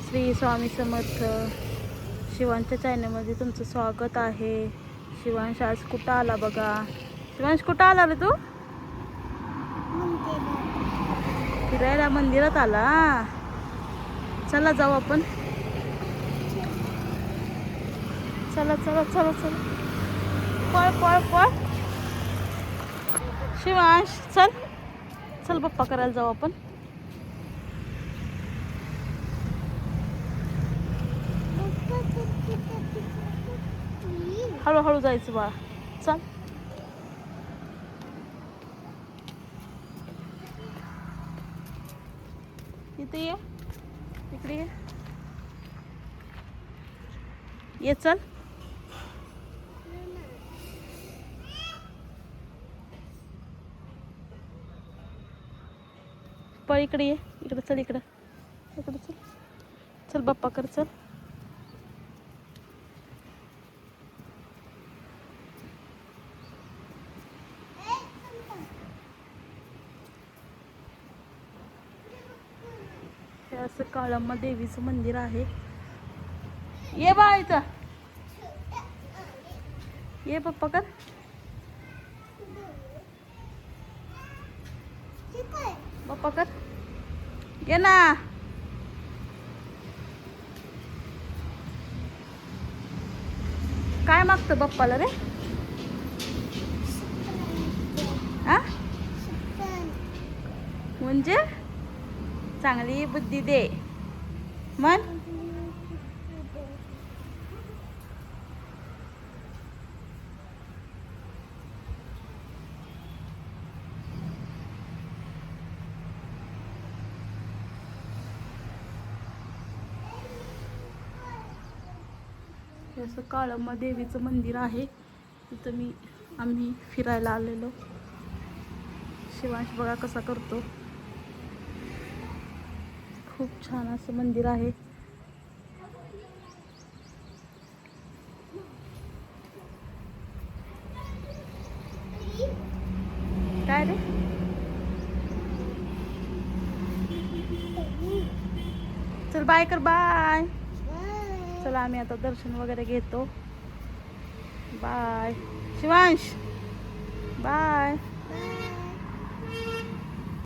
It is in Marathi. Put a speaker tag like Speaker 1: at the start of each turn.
Speaker 1: श्री स्वामी समर्थ. शिवांच्या चॅनलमध्ये तुमचं स्वागत आहे. शिवांश आज कुठं आला बघा. शिवांश कुठं आला रे तू? फिरायला मंदिरात आला. चला जाऊ आपण. चला चला चला चला. पळ पळ पळ. शिवांश चल चल, बाप्पा करायला जाऊ आपण. हळूहळू जायचं बाळा. चल. इथे ये, इकडे ये. ये चल. पळ इकडे ये. इकडे चल. इकडे इकडे चल. चल बाप्पा कर. चल. हे असं काळम्मा देवीचं मंदिर आहे. ये बाळा इथं. ये पप्पा कर. पप्पा कर. ये ना. काय मागतं बाप्पाला रे? आ म्हणजे चांगली बुद्धी दे मन. असं काळम्मा देवीचं मंदिर आहे. तिथं आम्ही फिरायला आलेलो. शिवांश बघा कसा करतो. खूप छान असं मंदिर आहे. काय रे? चल बाय कर. बाय. चला आम्ही आता दर्शन वगैरे घेतो. बाय शिवांश. बाय.